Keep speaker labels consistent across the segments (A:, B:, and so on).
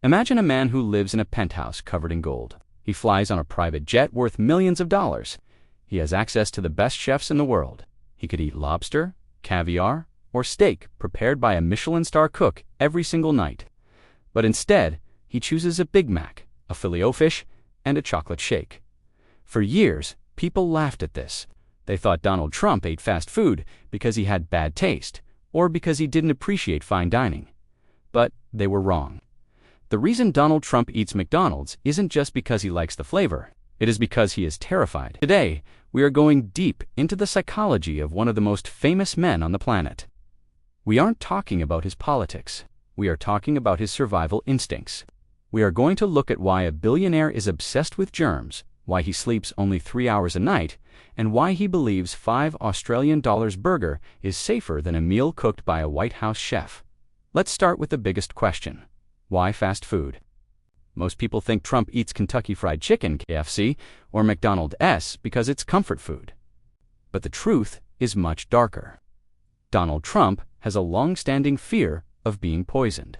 A: Imagine a man who lives in a penthouse covered in gold. He flies on a private jet worth millions of dollars. He has access to the best chefs in the world. He could eat lobster, caviar, or steak prepared by a Michelin star cook every single night. But instead, he chooses a Big Mac, a Filet-O-Fish, and a chocolate shake. For years, people laughed at this. They thought Donald Trump ate fast food because he had bad taste, or because he didn't appreciate fine dining. But they were wrong. The reason Donald Trump eats McDonald's isn't just because he likes the flavor. It is because he is terrified. Today, we are going deep into the psychology of one of the most famous men on the planet. We aren't talking about his politics. We are talking about his survival instincts. We are going to look at why a billionaire is obsessed with germs, why he sleeps only 3 hours a night, and why he believes $5 Australian burger is safer than a meal cooked by a White House chef. Let's start with the biggest question. Why fast food? Most people think Trump eats Kentucky Fried Chicken, KFC, or McDonald's because it's comfort food. But the truth is much darker. Donald Trump has a long-standing fear of being poisoned.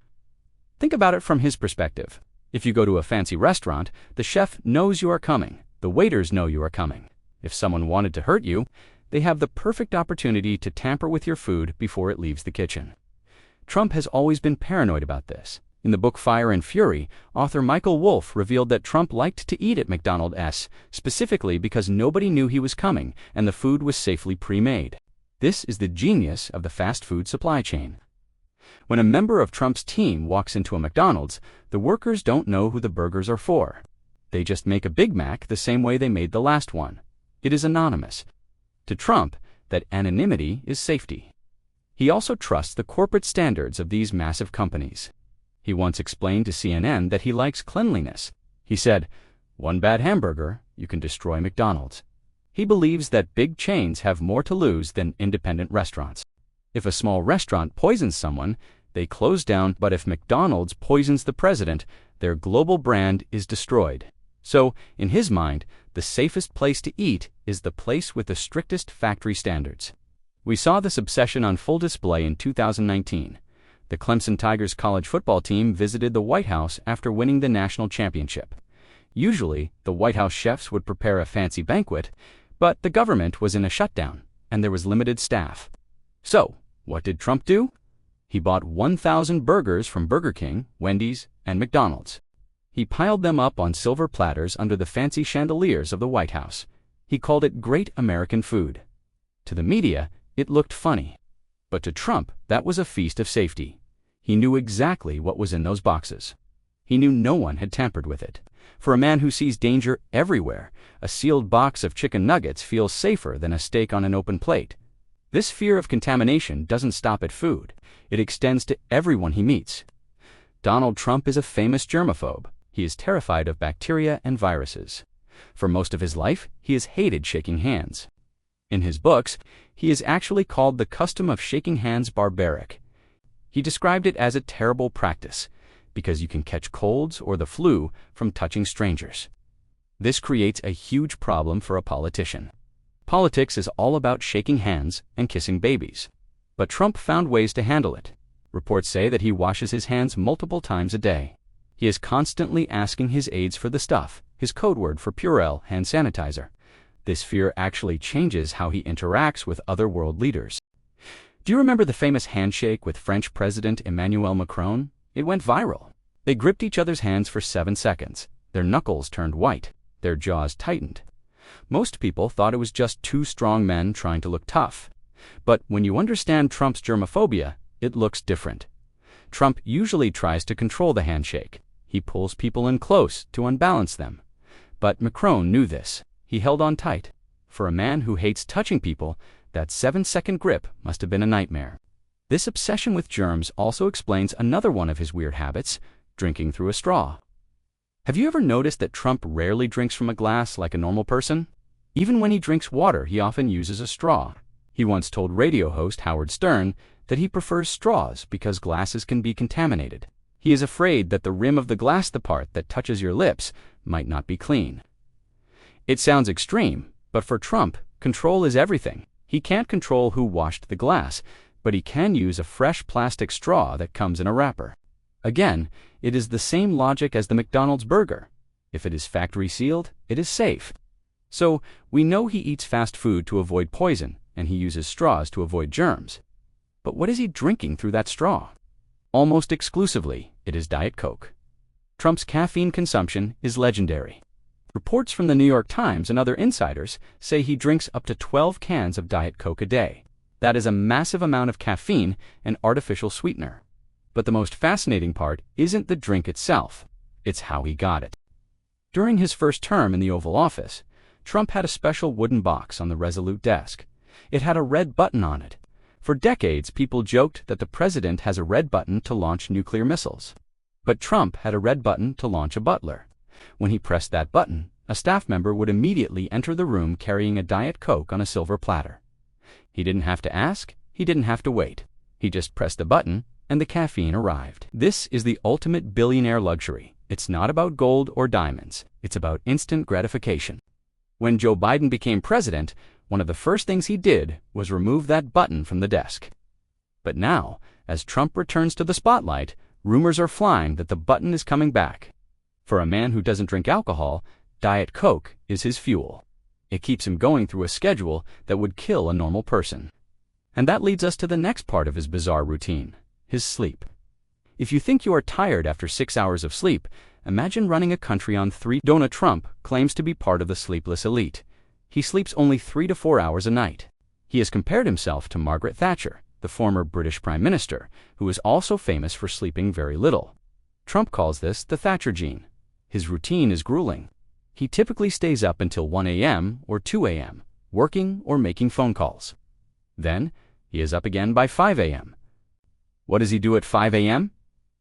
A: Think about it from his perspective. If you go to a fancy restaurant, the chef knows you are coming. The waiters know you are coming. If someone wanted to hurt you, they have the perfect opportunity to tamper with your food before it leaves the kitchen. Trump has always been paranoid about this. In the book Fire and Fury, author Michael Wolff revealed that Trump liked to eat at McDonald's specifically because nobody knew he was coming and the food was safely pre-made. This is the genius of the fast food supply chain. When a member of Trump's team walks into a McDonald's, the workers don't know who the burgers are for. They just make a Big Mac the same way they made the last one. It is anonymous. To Trump, that anonymity is safety. He also trusts the corporate standards of these massive companies. He once explained to CNN that he likes cleanliness. He said, "One bad hamburger, you can destroy McDonald's." He believes that big chains have more to lose than independent restaurants. If a small restaurant poisons someone, they close down, but if McDonald's poisons the president, their global brand is destroyed. So, in his mind, the safest place to eat is the place with the strictest factory standards. We saw this obsession on full display in 2019. The Clemson Tigers college football team visited the White House after winning the national championship. Usually, the White House chefs would prepare a fancy banquet, but the government was in a shutdown, and there was limited staff. So, what did Trump do? He bought 1,000 burgers from Burger King, Wendy's, and McDonald's. He piled them up on silver platters under the fancy chandeliers of the White House. He called it great American food. To the media, it looked funny. But to Trump, that was a feast of safety. He knew exactly what was in those boxes. He knew no one had tampered with it. For a man who sees danger everywhere, a sealed box of chicken nuggets feels safer than a steak on an open plate. This fear of contamination doesn't stop at food. It extends to everyone he meets. Donald Trump is a famous germaphobe. He is terrified of bacteria and viruses. For most of his life, he has hated shaking hands. In his books, he is actually called the custom of shaking hands barbaric. He described it as a terrible practice, because you can catch colds or the flu from touching strangers. This creates a huge problem for a politician. Politics is all about shaking hands and kissing babies. But Trump found ways to handle it. Reports say that he washes his hands multiple times a day. He is constantly asking his aides for the stuff, his code word for Purell hand sanitizer. This fear actually changes how he interacts with other world leaders. Do you remember the famous handshake with French President Emmanuel Macron? It went viral. They gripped each other's hands for 7 seconds. Their knuckles turned white. Their jaws tightened. Most people thought it was just two strong men trying to look tough. But when you understand Trump's germophobia, it looks different. Trump usually tries to control the handshake. He pulls people in close to unbalance them. But Macron knew this. He held on tight. For a man who hates touching people, that 7-second grip must have been a nightmare. This obsession with germs also explains another one of his weird habits, drinking through a straw. Have you ever noticed that Trump rarely drinks from a glass like a normal person? Even when he drinks water, he often uses a straw. He once told radio host Howard Stern that he prefers straws because glasses can be contaminated. He is afraid that the rim of the glass, the part that touches your lips, might not be clean. It sounds extreme, but for Trump, control is everything. He can't control who washed the glass, but he can use a fresh plastic straw that comes in a wrapper. Again, It is the same logic as the McDonald's burger. If it is factory sealed, it is safe. So, we know he eats fast food to avoid poison, and he uses straws to avoid germs. But what is he drinking through that straw? Almost exclusively, it is Diet Coke. Trump's caffeine consumption is legendary. Reports from the New York Times and other insiders say he drinks up to 12 cans of Diet Coke a day. That is a massive amount of caffeine and artificial sweetener. But the most fascinating part isn't the drink itself, it's how he got it. During his first term in the Oval Office, Trump had a special wooden box on the Resolute desk. It had a red button on it. For decades, people joked that the president has a red button to launch nuclear missiles. But Trump had a red button to launch a butler. When he pressed that button, a staff member would immediately enter the room carrying a Diet Coke on a silver platter. He didn't have to ask, he didn't have to wait. He just pressed the button, and the caffeine arrived. This is the ultimate billionaire luxury. It's not about gold or diamonds. It's about instant gratification. When Joe Biden became president, one of the first things he did was remove that button from the desk. But now, as Trump returns to the spotlight, rumors are flying that the button is coming back. For a man who doesn't drink alcohol, Diet Coke is his fuel. It keeps him going through a schedule that would kill a normal person. And that leads us to the next part of his bizarre routine, his sleep. If you think you are tired after 6 hours of sleep, imagine running a country on 3. Donald Trump claims to be part of the Sleepless Elite. He sleeps only 3 to 4 hours a night. He has compared himself to Margaret Thatcher, the former British Prime Minister, who is also famous for sleeping very little. Trump calls this the Thatcher gene. His routine is grueling. He typically stays up until 1 a.m. or 2 a.m., working or making phone calls. Then, he is up again by 5 a.m. What does he do at 5 a.m.?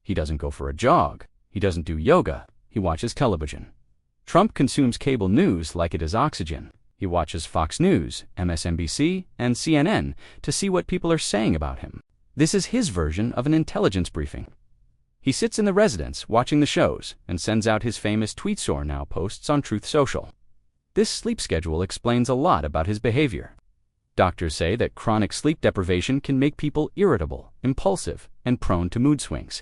A: He doesn't go for a jog. He doesn't do yoga. He watches television. Trump consumes cable news like it is oxygen. He watches Fox News, MSNBC, and CNN to see what people are saying about him. This is his version of an intelligence briefing. He sits in the residence watching the shows and sends out his famous tweets or now posts on Truth Social. This sleep schedule explains a lot about his behavior. Doctors say that chronic sleep deprivation can make people irritable, impulsive, and prone to mood swings.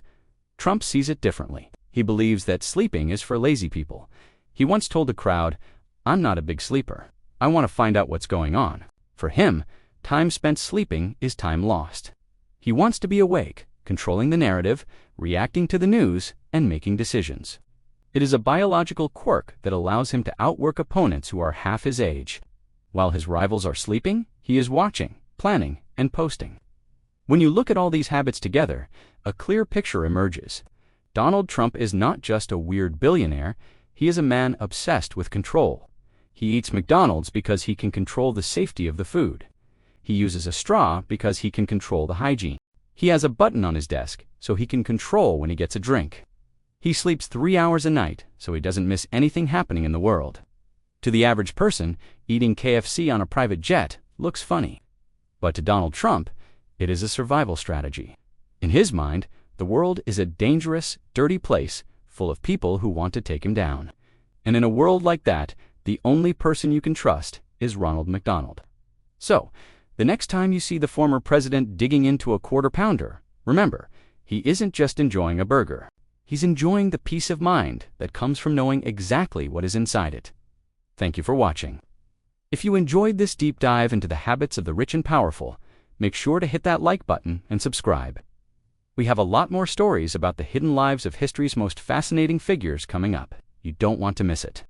A: Trump sees it differently. He believes that sleeping is for lazy people. He once told a crowd, "I'm not a big sleeper. I want to find out what's going on." For him, time spent sleeping is time lost. He wants to be awake, controlling the narrative, reacting to the news, and making decisions. It is a biological quirk that allows him to outwork opponents who are half his age. While his rivals are sleeping, he is watching, planning, and posting. When you look at all these habits together, a clear picture emerges. Donald Trump is not just a weird billionaire, he is a man obsessed with control. He eats McDonald's because he can control the safety of the food. He uses a straw because he can control the hygiene. He has a button on his desk so he can control when he gets a drink. He sleeps 3 hours a night so he doesn't miss anything happening in the world. To the average person, eating KFC on a private jet looks funny. But to Donald Trump, it is a survival strategy. In his mind, the world is a dangerous, dirty place full of people who want to take him down. And in a world like that, the only person you can trust is Ronald McDonald. So, the next time you see the former president digging into a quarter-pounder, remember, he isn't just enjoying a burger. He's enjoying the peace of mind that comes from knowing exactly what is inside it. Thank you for watching. If you enjoyed this deep dive into the habits of the rich and powerful, make sure to hit that like button and subscribe. We have a lot more stories about the hidden lives of history's most fascinating figures coming up. You don't want to miss it.